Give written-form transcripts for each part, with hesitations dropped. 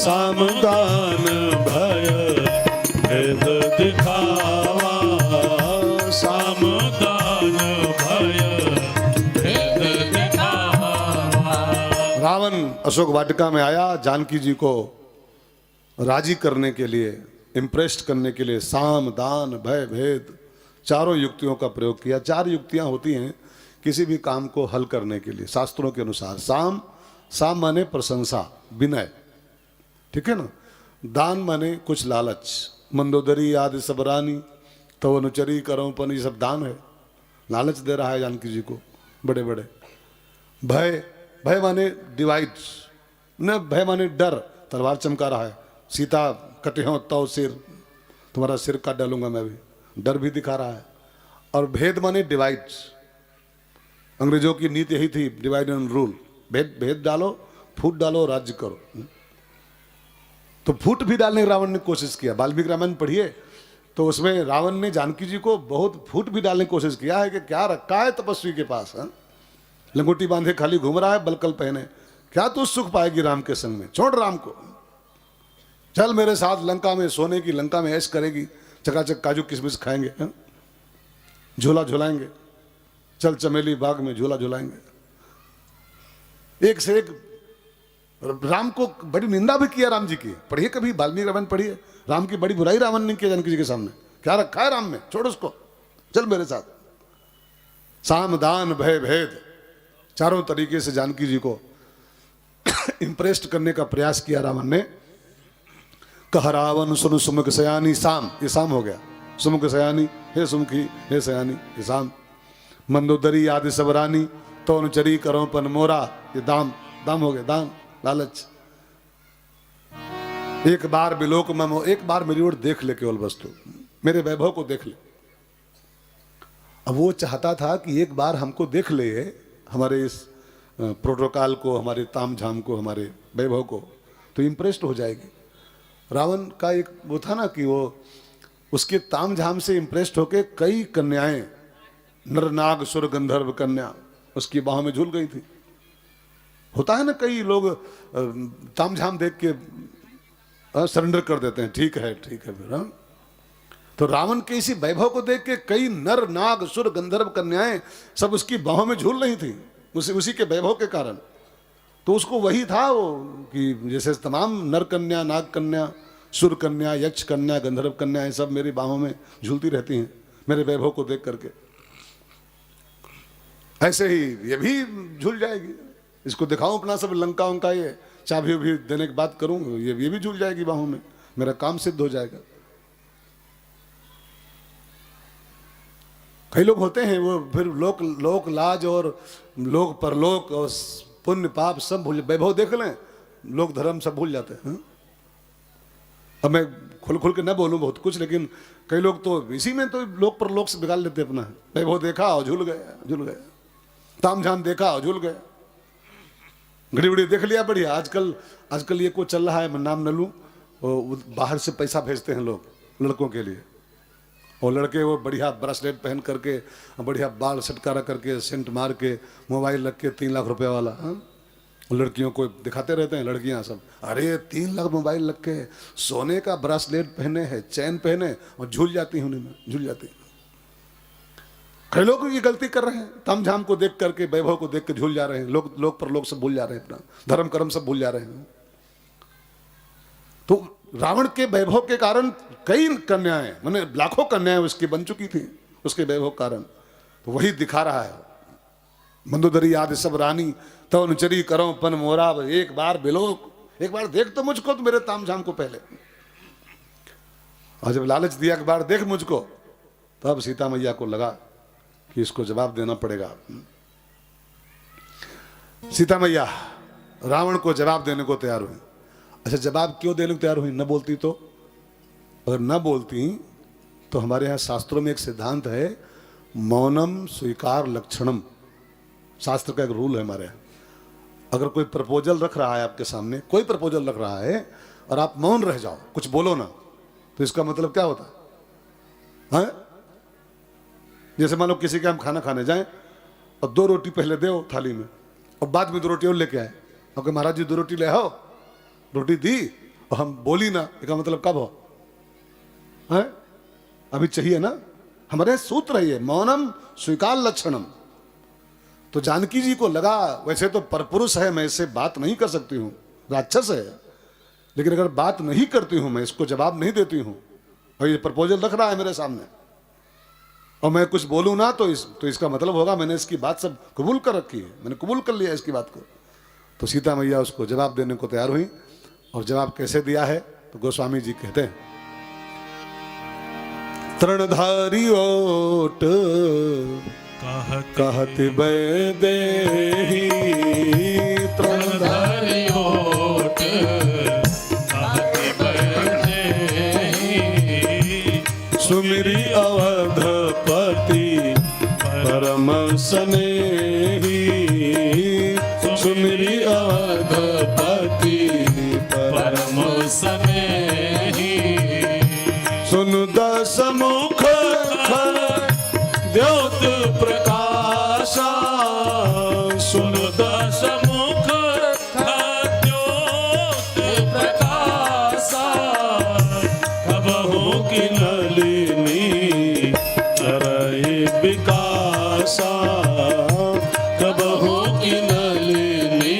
सामदान भय भेद दिखावा, सामदान भय भेद दिखावा। रावण अशोक वाटिका में आया जानकी जी को राजी करने के लिए, इम्प्रेस्ड करने के लिए साम दान भय भेद चारों युक्तियों का प्रयोग किया। चार युक्तियां होती हैं किसी भी काम को हल करने के लिए शास्त्रों के अनुसार। साम, साम माने प्रशंसा, विनय, ठीक है ना। दान माने कुछ लालच, मंदोदरी आदि सब रानी तो अनुचरी करोपन, ये सब दान है, लालच दे रहा है जानकी जी को बड़े बड़े। भय, भय माने डिवाइड न, भय माने डर, तलवार चमका रहा है, सीता कटे हो तो सिर, तुम्हारा सिर काट डालूंगा मैं भी, डर भी दिखा रहा है। और भेद माने डिवाइड, अंग्रेजों की नीति यही थी, डिवाइड एंड रूल, भेद भेद डालो, फूट डालो, राज्य करो। तो फूट भी डालने रावण ने कोशिश किया। वाल्मीकि रामायण पढ़िए तो उसमें रावण ने जानकी जी को बहुत फूट भी डालने की कोशिश किया है कि क्या रखा है तपस्वी के पास, लंगोटी बांधे खाली घूम रहा है, बलकल पहने, क्या तू सुख पाएगी राम के संग में, छोड़ राम को, चल मेरे साथ लंका में, सोने की लंका में ऐश करेगी, चकाचक काजू किशमिश खाएंगे, झूला झुलाएंगे, चल चमेली बाग में झूला झुलाएंगे। एक से एक राम को बड़ी निंदा भी किया राम जी की, पढ़िए कभी वाल्मीकि रामायण पढ़िए, राम की बड़ी बुराई रावण ने किया जानकी जी के सामने, क्या रखा है राम में, छोड़ उसको, चल मेरे साथ। साम दान भय भेद चारों तरीके से जानकी जी को इंप्रेस्ड करने का प्रयास किया रावण ने। कह रावण सुन सुमुख सयानी, साम, ये साम हो गया, सुमुख सयानी, हे सुमुखी, हे सयानी, ये साम। मंदोदरी आदि सब रानी तो अनुचरी करो पन मोरा, ये दाम, दाम हो गया, दाम लालच। एक बार बिलोक ममो, एक बार मेरी ओर देख ले केवल वस्तु, मेरे वैभव को देख ले। अब वो चाहता था कि एक बार हमको देख ले, हमारे इस प्रोटोकॉल को, हमारे ताम झाम को, हमारे वैभव को, तो इम्प्रेस्ड हो जाएगी। रावण का एक वो था ना कि वो उसके ताम झाम से इम्प्रेस्ड होके कई कन्याएं, नर नाग सुर गंधर्व कन्या उसकी बाहों में झूल गई थी। होता है ना, कई लोग ताम झाम देख के सरेंडर कर देते हैं, ठीक है फिर, हाँ। तो रावण के इसी वैभव को देख के कई नर नाग सुर गंधर्व कन्याएं सब उसकी बाहों में झूल रही थी, उसी के वैभव के कारण। तो उसको वही था वो कि जैसे तमाम नर कन्या, नाग कन्या, सुर कन्या, यक्ष कन्या, गंधर्व कन्या, ये सब मेरी बाहों में झूलती रहती हैं मेरे वैभव को देख करके, ऐसे ही ये भी झूल जाएगी। इसको दिखाऊं अपना सब लंका उनका, ये चाबी भी देने की बात करूं, ये भी झूल जाएगी बाहों में, मेरा काम सिद्ध हो जाएगा। कई लोग होते हैं वो फिर लोक लाज और लोक परलोक और पुण्य पाप सब भूल, वैभव देख लें, लोक धर्म सब भूल जाते हैं। अब मैं खुल के न बोलूं बहुत कुछ, लेकिन कई लोग तो इसी में तो लोक परलोक से बिगाड़ लेते अपना। वैभव देखा और झूल गया, ताम झाम देखा और झूल गया, घड़ी उड़ी देख लिया बढ़िया। आजकल ये को चल रहा है, मैं नाम न लूं, बाहर से पैसा भेजते हैं लोग लड़कों के लिए, और लड़के वो बढ़िया ब्रेसलेट पहन करके, बढ़िया बाल सटकारा करके, सेंट मार के, मोबाइल रख के 3 लाख रुपए वाला, हाँ, लड़कियों को दिखाते रहते हैं लड़कियां सब, अरे 3 लाख मोबाइल रख के, सोने का ब्रेसलेट पहने हैं, चैन पहने, और झूल जाती हैं उन्हीं में, झूल जाती हैं। कई लोग ये गलती कर रहे हैं, ताम झाम को देख करके, वैभव को देख के झूल जा रहे हैं, लोग पर लोग सब भूल जा रहे हैं, अपना धर्म कर्म सब भूल जा रहे हैं। तो रावण के वैभव के कारण कई कन्याएं, माने लाखों कन्याएं उसकी बन चुकी थी उसके वैभव कारण। तो वही दिखा रहा है, मंदोदरी आदि सब रानी तो अनुचरी करो पन मोरा, एक बार बिलोक, एक बार देख तो मुझको, तो मेरे ताम झाम को पहले। और जब लालच दिया एक बार देख मुझको, तब सीता मैया को लगा कि इसको जवाब देना पड़ेगा। सीता मैया रावण को जवाब देने को तैयार हुई। अच्छा, जवाब क्यों देने को तैयार हुई? न बोलती तो, अगर न बोलती तो हमारे यहाँ शास्त्रों में एक सिद्धांत है, मौनम स्वीकार लक्षणम, शास्त्र का एक रूल है हमारे यहाँ। अगर कोई प्रपोजल रख रहा है आपके सामने, कोई प्रपोजल रख रहा है और आप मौन रह जाओ, कुछ बोलो ना, तो इसका मतलब क्या होता है? जैसे मान लो किसी के हम खाना खाने जाएं और 2 रोटी पहले दो थाली में और बाद में 2 रोटी और लेके आए, और महाराज जी 2 रोटी ले आओ, रोटी दी और हम बोली ना, इसका मतलब कब हो है? अभी चाहिए ना। हमारे सूत्र है ये, मौनम स्वीकार लक्षणम। तो जानकी जी को लगा वैसे तो परपुरुष है, मैं इससे बात नहीं कर सकती हूँ, राक्षस है, लेकिन अगर बात नहीं करती हूं, मैं इसको जवाब नहीं देती हूं, और ये प्रपोजल रख रहा है मेरे सामने, और मैं कुछ बोलूं ना तो इसका मतलब होगा मैंने इसकी बात सब कबूल कर रखी है, मैंने कबूल कर लिया इसकी बात को। तो सीता मैया उसको जवाब देने को तैयार हुई। और जवाब कैसे दिया है तो गोस्वामी जी कहते हैं, तृणधारी ओट कहत बैदेही, तृणधारी ओट कहत बैदेही, सुमिरी अवधपति परम स्नेही, सुमिरी अवधपति परम स्नेही, सुन दस मुख द्योत प्रकाशा, सुन दस मुख द्योत प्रकाशा, कबहु की नलिनी करई विकासा, कबहु की नलिनी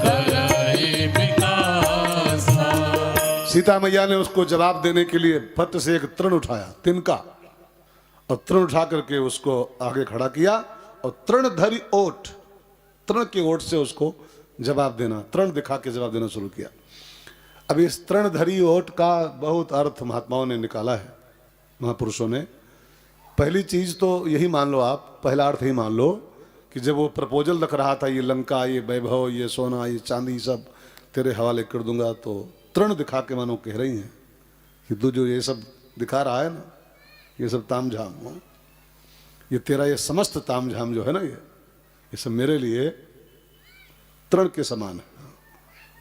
करई विकासा। सीता मैया ने उसको जवाब देने के लिए पत्र से एक तृण उठाया, तिनका, और तृण उठा करके उसको आगे खड़ा किया, और तृणधरी ओठ, तृण के ओठ से उसको जवाब देना, तृण दिखा के जवाब देना शुरू किया। अब इस तृणधरी ओठ का बहुत अर्थ महात्माओं ने निकाला है, महापुरुषों ने। पहली चीज तो यही मान लो आप, पहला अर्थ ही मान लो कि जब वो प्रपोजल रख रहा था, ये लंका, ये वैभव, ये सोना, ये चांदी सब तेरे हवाले कर दूंगा, तो तृण दिखा के मानो कह रही हैं कि तू जो ये सब दिखा रहा है ना, ये सब तामझाम हो, ये तेरा ये समस्त तामझाम जो है ना, ये सब मेरे लिए तृण के समान है।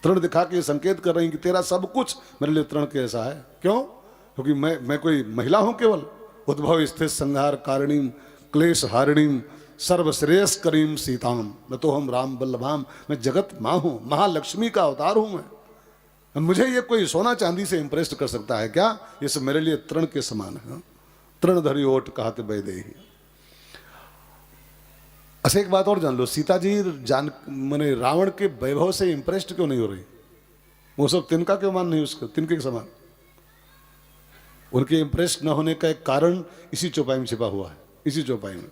तृण दिखा के संकेत कर रही कि तेरा सब कुछ मेरे लिए तृण के ऐसा है। क्यों? क्योंकि मैं कोई महिला हूं केवल, उद्भव स्थित संहार कारिणीम क्लेश हारिणीम सर्वश्रेयस करीम सीताम, न तो हम राम वल्लभाम, मैं जगत माँ हूँ, महालक्ष्मी का अवतार हूँ मैं। मुझे ये कोई सोना चांदी से इंप्रेस कर सकता है क्या? ये सब मेरे लिए तृण के समान है। तृणधरी ओट कहते बैदेही। अच्छा एक बात और जान लो, सीता जी माने रावण के वैभव से इंप्रेस्ड क्यों नहीं हो रही? वो सब तिनका क्यों मान नहीं उसको, तिनके के समान? उनके इंप्रेस न होने का एक कारण इसी चौपाई में छिपा हुआ है, इसी चौपाई में।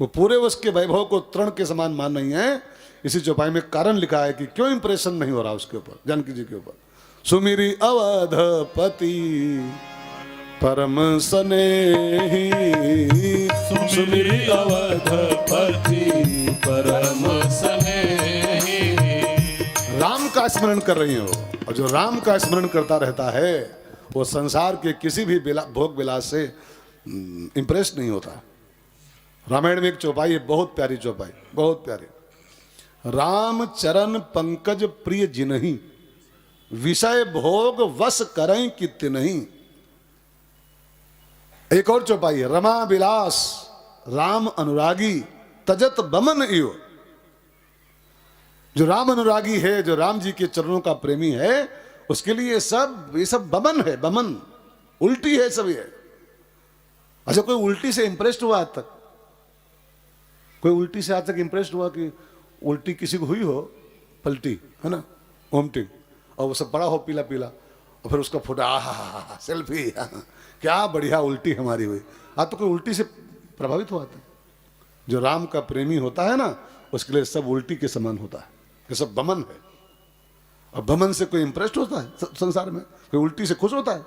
वो पूरे उसके वैभव को तृण के समान मान नहीं है, इसी चौपाई में कारण लिखा है कि क्यों इंप्रेशन नहीं हो रहा उसके ऊपर, जानकी जी के ऊपर। सुमिरी अवधपति परम स्नेही, सुमिरी अवधपति परम स्नेही। राम का स्मरण कर रही हो, और जो राम का स्मरण करता रहता है वो संसार के किसी भी भोग विलास से इंप्रेस नहीं होता। रामायण में एक चौपाई है, बहुत प्यारी चौपाई, बहुत प्यारी। राम चरण पंकज प्रिय जिनहि, विषय भोग वश करें कित नहीं। एक और चौपाई है, रमा विलास राम अनुरागी तजत बमन इव। जो राम अनुरागी है, जो राम जी के चरणों का प्रेमी है, उसके लिए ये सब बमन है, बमन, उल्टी है सब ये। अच्छा कोई उल्टी से इंप्रेस्ड हुआ आज तक? कोई उल्टी से आज तक इंप्रेस्ड हुआ कि उल्टी किसी को हुई हो, पलटी है ना, ओमटिंग, और वो सब बड़ा हो पीला पीला, और फिर उसका फोटो आहा सेल्फी, क्या बढ़िया उल्टी हमारी हुई। आज तो कोई उल्टी से प्रभावित हुआ था? जो राम का प्रेमी होता है ना, उसके लिए सब उल्टी के समान होता है, ये सब बमन है। और बमन से कोई इंप्रेस्ड होता है संसार में? कोई उल्टी से खुश होता है?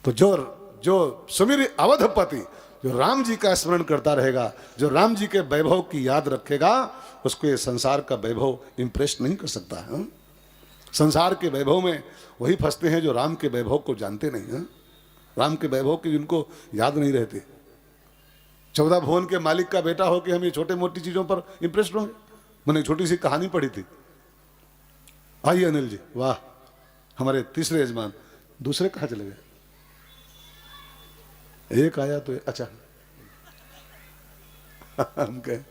तो जो सुमिर अवधपति, जो राम जी का स्मरण करता रहेगा, जो राम जी के वैभव की याद रखेगा, उसको ये संसार का वैभव इंप्रेस नहीं कर सकता है। संसार के वैभव में वही फंसते हैं जो राम के वैभव को जानते नहीं हैं, राम के वैभव की जिनको याद नहीं रहते। 14 भुवन के मालिक का बेटा हो कि हम ये छोटे मोटी चीजों पर इंप्रेस्ड होंगे? मैंने एक छोटी सी कहानी पढ़ी थी। आइए अनिल जी, वाह, हमारे तीसरे यजमान। दूसरे कहाँ चले गए? एक आया तो अच्छा हम कहें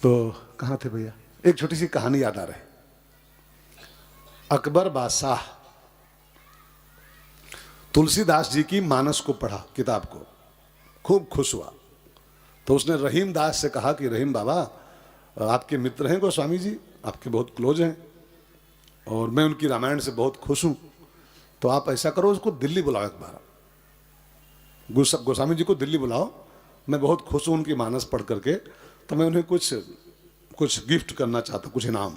तो कहाँ थे भैया, एक छोटी सी कहानी याद आ रही। अकबर बादशाह तुलसीदास जी की मानस को पढ़ा, किताब को, खूब खुश हुआ। तो उसने रहीम दास से कहा कि रहीम बाबा, आपके मित्र हैं गोस्वामी जी, आपके बहुत क्लोज हैं और मैं उनकी रामायण से बहुत खुश हूं, तो आप ऐसा करो उसको दिल्ली बुलाओ एक बार, गोस्वामी जी को दिल्ली बुलाओ, मैं बहुत खुश हूं उनकी मानस पढ़ करके, तो मैं उन्हें कुछ गिफ्ट करना चाहता, कुछ इनाम।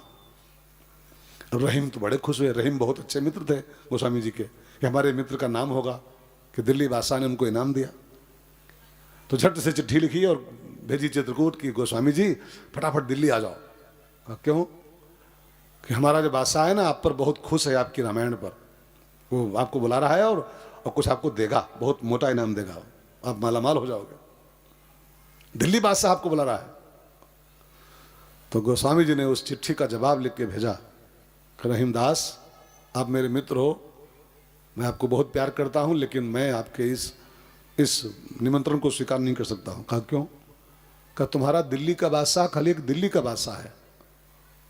रहीम तो बड़े खुश हुए, रहीम बहुत अच्छे मित्र थे गोस्वामी जी के, कि हमारे मित्र का नाम होगा, कि दिल्ली बादशाह ने उनको इनाम दिया। तो झट से चिट्ठी लिखी और भेजी चित्रकूट की, गोस्वामी जी फटाफट दिल्ली आ जाओ। कहा क्यों? कि हमारा जो बादशाह है ना आप पर बहुत खुश है, आपकी रामायण पर, वो आपको बुला रहा है और कुछ आपको देगा, बहुत मोटा इनाम देगा, आप मालामाल हो जाओगे। दिल्ली बादशाह आपको बुला रहा है। तो गोस्वामी जी ने उस चिट्ठी का जवाब लिख के भेजा कि रहीम दास, आप मेरे मित्र हो, मैं आपको बहुत प्यार करता हूं, लेकिन मैं आपके इस निमंत्रण को स्वीकार नहीं कर सकता हूं। कहा क्यों? कहा तुम्हारा दिल्ली का बादशाह खाली एक दिल्ली का बादशाह है,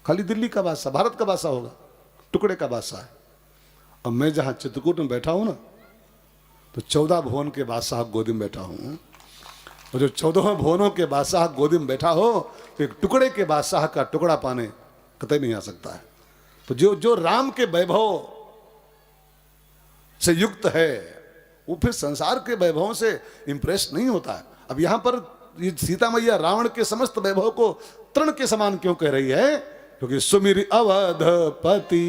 खाली दिल्ली का बादशाह, भारत का बादशाह होगा, टुकड़े का बादशाह है। और मैं जहां चित्रकूट में बैठा हूं ना, तो 14 भुवन के बादशाह गोदी में बैठा हूं, और जो 14 भुवनों के बादशाह गोदी में बैठा हो, तो एक टुकड़े के बादशाह का टुकड़ा पाने कतई नहीं आ सकता है। तो जो राम के वैभव से युक्त है, वो फिर संसार के वैभवों से इंप्रेस नहीं होता है। अब यहां पर ये सीता मैया रावण के समस्त वैभव को तृण के समान क्यों कह रही है? क्योंकि सुमिर अवधपति,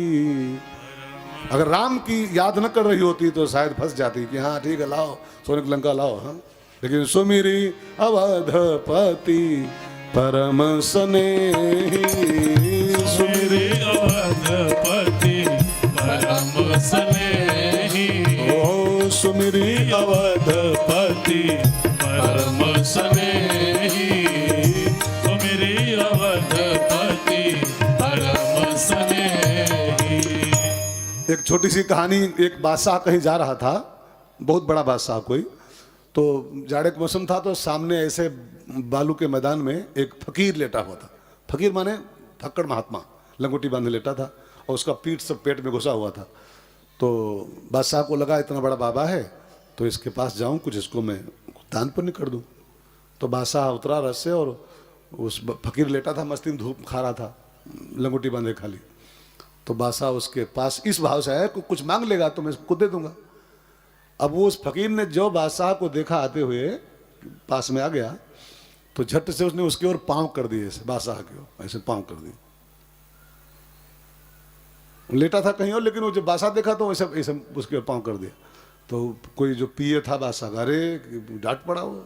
अगर राम की याद न कर रही होती तो शायद फंस जाती कि हाँ ठीक है, लाओ सोने की लंका लाओ, हाँ। लेकिन सुमिरी अवधपति परम स्नेही, सुमिरी अवधपति परम स्नेही, ओ सुमिरी अवधपति परम स्नेही, सुमिरी अवधपति परम स्नेही। एक छोटी सी कहानी, एक बादशाह कहीं जा रहा था, बहुत बड़ा बादशाह कोई, तो जाड़े का मौसम था, तो सामने ऐसे बालू के मैदान में एक फकीर लेटा हुआ था। फकीर माने फक्कड़ महात्मा, लंगोटी बांधे लेटा था और उसका पीठ सब पेट में घुसा हुआ था। तो बादशाह को लगा इतना बड़ा बाबा है तो इसके पास जाऊं, कुछ इसको मैं दान पुण्य कर दूं। तो बादशाह उतरा रस से और उस फकीर लेटा था, मस्ती में धूप खा रहा था, लंगोटी बांधे खाली। तो बादशाह उसके पास इस भाव से आया, कुछ मांग लेगा तो मैं इसको दे दूंगा। अब वो उस फकीर ने जो बादशाह को देखा आते हुए, पास में आ गया, तो झट से उसने उसकी ओर पांव कर दिए, बादशाह की ओर ऐसे पांव कर दिए। लेटा था कहीं और, लेकिन वो जब बादशाह देखा तो ऐसे ऐसे उसके ओर पांव कर दिया। तो कोई जो पिए था बादशाह, अरे डांट पड़ा वो,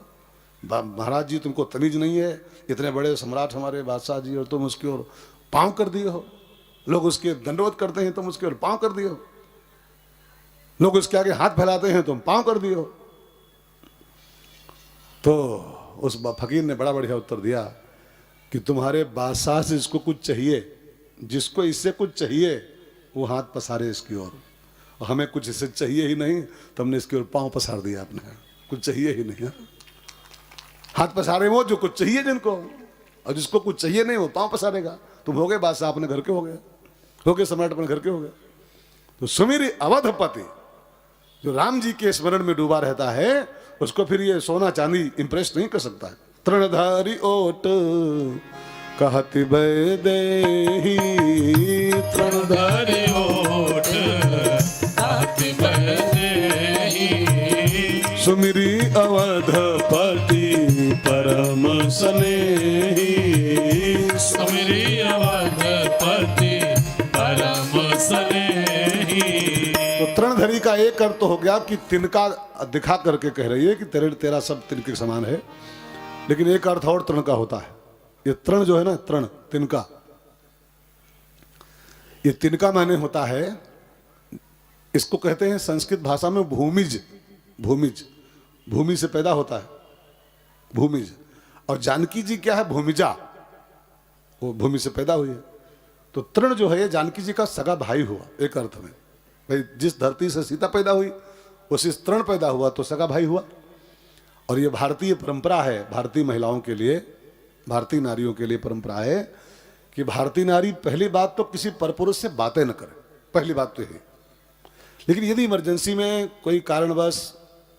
महाराज जी तुमको तमीज नहीं है, इतने बड़े सम्राट हमारे बादशाह जी और तुम उसकी ओर पांव कर दिए हो, लोग उसके दंडवत करते हैं तुम उसके ओर पांव कर दिए हो, लोग उसके आगे हाथ फैलाते हैं तुम पांव कर दिए हो। तो उस फकीर ने बड़ा बढ़िया उत्तर दिया कि तुम्हारे बादशाह से जिसको कुछ चाहिए, जिसको इससे कुछ चाहिए वो हाथ पसारे इसकी ओर, और हमें कुछ इससे चाहिए ही नहीं तो हमने इसकी ओर पांव पसार दिया, आपने कुछ चाहिए ही नहीं। हाथ पसारे वो जो कुछ चाहिए जिनको, और जिसको कुछ चाहिए नहीं वो पांव पसारेगा। तुम हो गए बादशाह, अपने घर के हो गए सम्राट, अपने घर के हो गए। तो सुमिर अवधपति, जो राम जी के स्मरण में डूबा रहता है, उसको फिर ये सोना चांदी इंप्रेस नहीं कर सकता है। तृणधारी ओट कहति देही, तृणधारी ओट कहति देही, सुमिरी अवधपति परम स्नेही, सुमिरी अवधपति परम स्नेही। तो तृणधरी का एक अर्थ तो हो गया कि तिनका दिखा करके कह रही है कि तेरा सब तिनके समान है, लेकिन एक अर्थ और तृण का होता है। ये तृण जो है ना, तृण तिनका, ये तिनका माने होता है, इसको कहते हैं संस्कृत भाषा में भूमिज। भूमिज भूमि से पैदा होता है, भूमिज। और जानकी जी क्या है? भूमिजा, वो भूमि से पैदा हुई है। तो तृण जो है ये जानकी जी का सगा भाई हुआ एक अर्थ में। भाई जिस धरती से सीता पैदा हुई उसी तृण पैदा हुआ तो सगा भाई हुआ। और ये भारतीय परंपरा है, भारतीय महिलाओं के लिए भारतीय नारियों के लिए परंपरा है कि भारतीय नारी पहली बात तो किसी परपुरुष से बातें न करे, पहली बात तो है। लेकिन यदि इमरजेंसी में कोई कारणवश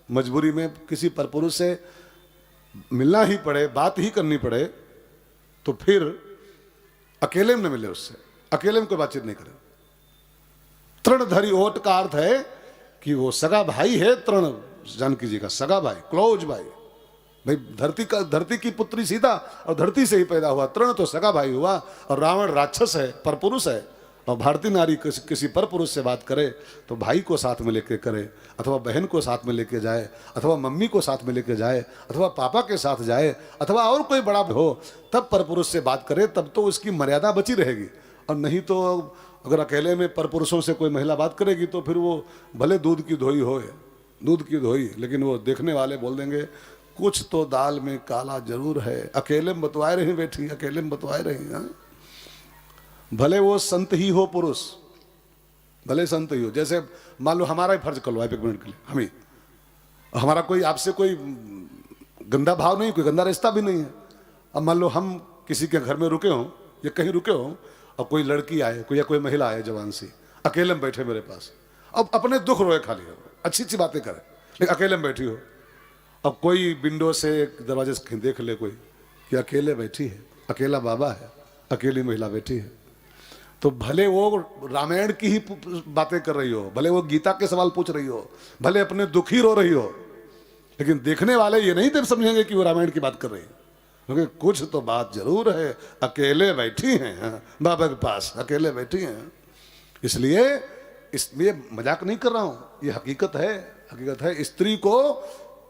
मजबूरी में किसी परपुरुष से मिलना ही पड़े, बात ही करनी पड़े, तो फिर अकेले में न मिले उससे, अकेले में कोई बातचीत नहीं करे। तृणधरी ओट का अर्थ है कि वो सगा भाई है, तृण जानकी जी का सगा भाई, क्लोज भाई। भाई धरती की पुत्री सीता और धरती से ही पैदा हुआ, तृण तो सगा भाई हुआ। और रावण राक्षस है, परपुरुष है, और भारतीय नारी किसी परपुरुष से बात करे तो भाई को साथ में लेके करे, अथवा बहन को साथ में लेके जाए, अथवा मम्मी को साथ में लेके जाए, अथवा पापा के साथ जाए, अथवा और कोई बड़ा हो, तब परपुरुष से बात करे, तब तो उसकी मर्यादा बची रहेगी। और नहीं तो अगर अकेले में परपुरुषों से कोई महिला बात करेगी तो फिर वो भले दूध की धोई हो, दूध की धोई, लेकिन वो देखने वाले बोल देंगे कुछ तो दाल में काला जरूर है, अकेले में बतवाए रही बैठी, अकेले में बतवाए रही। हाँ, भले वो संत ही हो, पुरुष भले संत ही हो। जैसे मान लो हमारा ही फर्ज कर लो एक मिनट के लिए, हम ही, हमारा कोई आपसे कोई गंदा भाव नहीं, कोई गंदा रिश्ता भी नहीं है। अब मान लो हम किसी के घर में रुके हों या कहीं रुके हों और कोई लड़की आए, कोई या कोई महिला आए जवान सी, अकेले में बैठे मेरे पास, अब अपने दुख रोए खाली हो, अच्छी अच्छी बातें करे, लेकिन अकेले में बैठी हो। अब कोई विंडो से दरवाजे से देख ले कोई कि अकेले बैठी है, अकेला बाबा है, अकेली महिला बैठी है, तो भले वो रामायण की ही बातें कर रही हो, भले वो गीता के सवाल पूछ रही हो, भले अपने दुख ही रो रही हो, लेकिन देखने वाले ये नहीं तब समझेंगे कि वो रामायण की बात कर रही है, क्योंकि कुछ तो बात जरूर है, अकेले बैठी हैं। हाँ, बाबा के पास अकेले बैठी हैं। इसलिए इसलिए मजाक नहीं कर रहा हूं, ये हकीकत है, हकीकत है। स्त्री को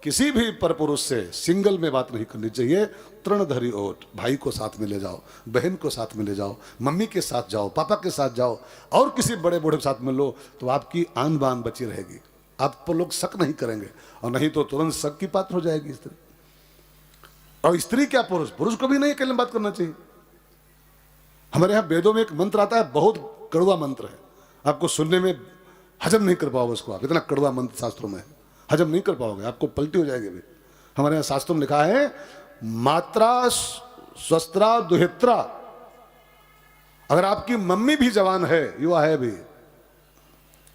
किसी भी परपुरुष से सिंगल में बात नहीं करनी चाहिए। तृणधरी ओट, भाई को साथ में ले जाओ, बहन को साथ में ले जाओ, मम्मी के साथ जाओ, पापा के साथ जाओ, और किसी बड़े बूढ़े के साथ में लो, तो आपकी आन बान बची रहेगी, आप पर लोग शक नहीं करेंगे, और नहीं तो तुरंत शक की पात्र हो जाएगी स्त्री। और स्त्री क्या पुरुष, पुरुष को भी नहीं अकेले में बात करना चाहिए। हमारे यहाँ वेदों में एक मंत्र आता है, बहुत कड़वा मंत्र है, आपको सुनने में हजम नहीं कर पाओगे उसको, आप इतना कड़वा मंत्र शास्त्रों में है, हजम नहीं कर पाओगे, आपको पलटी हो जाएगी। भी हमारे यहाँ शास्त्रों में लिखा है, मात्रा स्वस्त्रा दुहित्रा। अगर आपकी मम्मी भी जवान है, युवा है भी,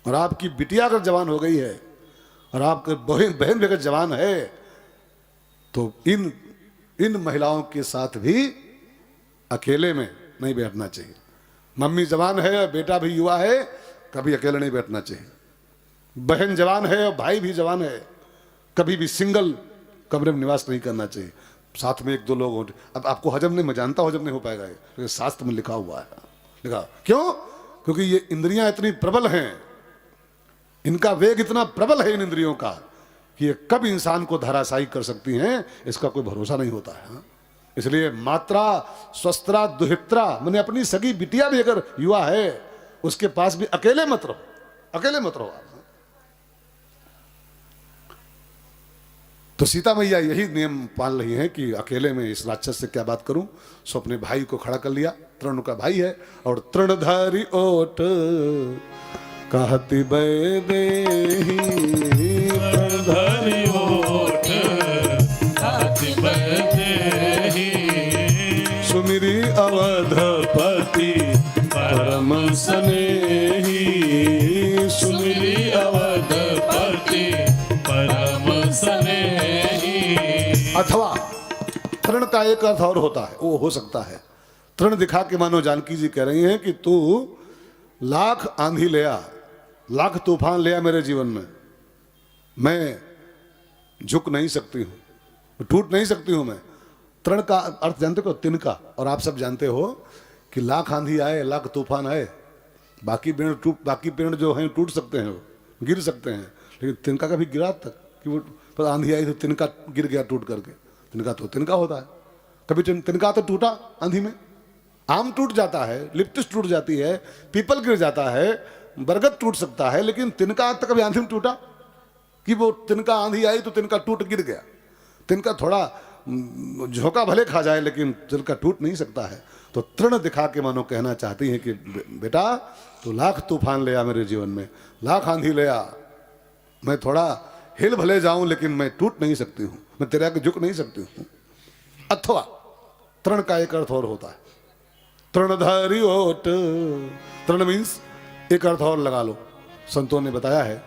और आपकी बिटिया अगर जवान हो गई है, और आपके बहन भी अगर जवान है, तो इन महिलाओं के साथ भी अकेले में नहीं बैठना चाहिए। मम्मी जवान है और बेटा भी युवा है, कभी अकेले नहीं बैठना चाहिए। बहन जवान है और भाई भी जवान है, कभी भी सिंगल कमरे में निवास नहीं करना चाहिए, साथ में एक दो लोग हो। अब आपको हजम नहीं, मैं जानता हजम नहीं हो पाएगा, लेकिन शास्त्र में लिखा हुआ है। लिखा क्यों? क्योंकि ये इंद्रियां इतनी प्रबल हैं, इनका वेग इतना प्रबल है इन इंद्रियों का, कि ये कब इंसान को धराशायी कर सकती हैं, इसका कोई भरोसा नहीं होता है। हाँ? इसलिए मात्रा स्वस्त्रा दुहित्रा, मैंने अपनी सगी बिटिया भी अगर युवा है, उसके पास भी अकेले मत रहो, अकेले मत रहो। तो सीता मैया यही नियम पाल रही हैं कि अकेले में इस राक्षस से क्या बात करूं। सो अपने भाई को खड़ा कर लिया, तृण का भाई है, और तृणधारी ओट कहती बैदेही, तृणधारी ओट कहती बैदेही, सुमिरी अवधपति परम स्नेही, सुमिरी अवधपति परम स्नेही। अथवा तृण का एक अर्थ और होता है, वो हो सकता है, तृण दिखा के मानो जानकी जी कह रही हैं कि तू लाख आंधी ले आ, लाख तूफान ले आ मेरे जीवन में, मैं झुक नहीं सकती हूं, टूट नहीं सकती हूं मैं। तृण का अर्थ जानते हो, तिनका, और आप सब जानते हो कि लाख आंधी आए, लाख तूफान आए, बाकी पेड़ जो हैं टूट सकते हैं, गिर सकते हैं, लेकिन तिनका कभी गिरा तक कि वो पर आंधी आई तो तिनका गिर गया टूट करके। तिनका तो तिनका होता है, कभी तिनका तो टूटा आंधी में, आम टूट जाता है, लिप्टिस टूट जाती है, पीपल गिर जाता है, बरगद टूट सकता है, लेकिन तिनका तक कभी आंधी में टूटा कि वो तिनका आंधी आई तो तिनका टूट गिर गया। तिनका थोड़ा झोंका भले खा जाए, लेकिन तिनका टूट नहीं सकता है। तो तृण दिखा के मानो कहना चाहती हैं कि बेटा तू लाख तूफान ले आ मेरे जीवन में, लाख आंधी ले आ, मैं थोड़ा हिल भले जाऊं लेकिन मैं टूट नहीं सकती हूं, मैं तेरे आगे झुक नहीं सकती हूं। अथवा तृण का एक अर्थ और होता है, तृणधारी ओट। तृण मीन्स एक अर्थ और लगा लो। संतों ने बताया है,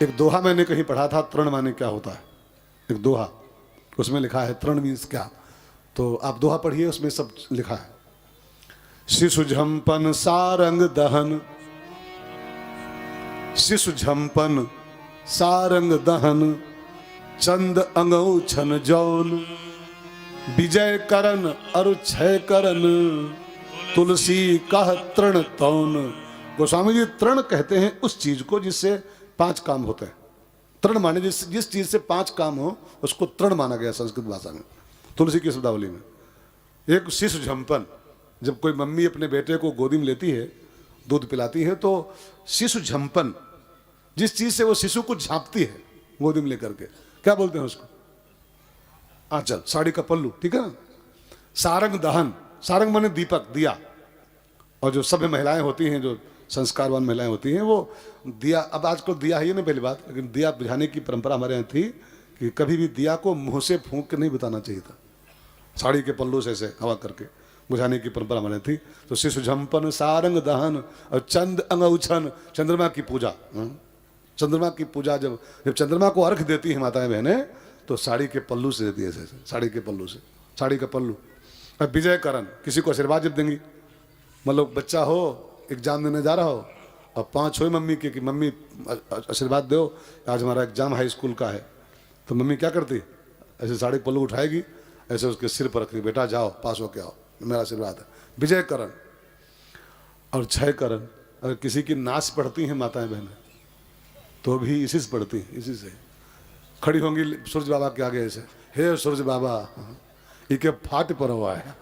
एक दोहा मैंने कहीं पढ़ा था, तृण माने क्या होता है, एक दोहा, उसमें लिखा है तृण मीन्स क्या। तो आप दोहा पढ़िए, उसमें सब लिखा है। शिशु झंपन सारंग दहन, शिशु झंपन सारंग दहन, चंद अंगऊ छन जौन, विजय करन अरु क्षय करन, तुलसी कह तृण तौन। गोस्वामी जी तृण कहते हैं उस चीज को जिससे 5 काम होते हैं। तृण माने जिस चीज से 5 काम हो उसको तृण माना गया संस्कृत भाषा में, तुलसी की शब्दावली में। एक शिशु झंपन, जब कोई मम्मी अपने बेटे को गोदी में लेती है, दूध पिलाती है, तो शिशु झंपन, जिस चीज से वो शिशु को झांपती है गोदी में लेकर के, क्या बोलते हैं उसको? आंचल, साड़ी का पल्लू, ठीक है ना। सारंग दहन, सारंग माने दीपक, दिया। और जो सभ्य महिलाएं होती हैं, जो संस्कारवान महिलाएं होती हैं, वो दिया, अब आजकल दिया है ये नहीं पहली बात, लेकिन दिया बुझाने की परंपरा हमारे यहाँ थी कि कभी भी दिया को मुंह से फूंक के नहीं बुझाना चाहिए था, साड़ी के पल्लू से ऐसे हवा करके बुझाने की परंपरा हमारे थी। तो शिशु झंपन सारंग दहन और चंद अंगउछन, चंद्रमा की पूजा। चंद्रमा की पूजा, जब चंद्रमा को अर्घ देती है माताएं बहनें, तो साड़ी के पल्लू से देती है, ऐसे साड़ी के पल्लू से, साड़ी का पल्लू। और विजय करण, किसी को आशीर्वाद जब देंगी, मतलब बच्चा हो एग्जाम देने जा रहा हो और 5 हो मम्मी के कि मम्मी आशीर्वाद दो, आज हमारा एग्जाम हाई स्कूल का है, तो मम्मी क्या करती, ऐसे साड़ी पल्लू उठाएगी, ऐसे उसके सिर पर रखती, बेटा जाओ पास होके आओ, मेरा आशीर्वाद है। विजय करण और क्षय करण। अगर किसी की नाच पढ़ती हैं माताएं बहनें तो भी इसी से पढ़ती हैं, इसी से खड़ी होंगी सूर्य बाबा के आगे ऐसे, हे सूर्य बाबा इके फाट पर हुआ है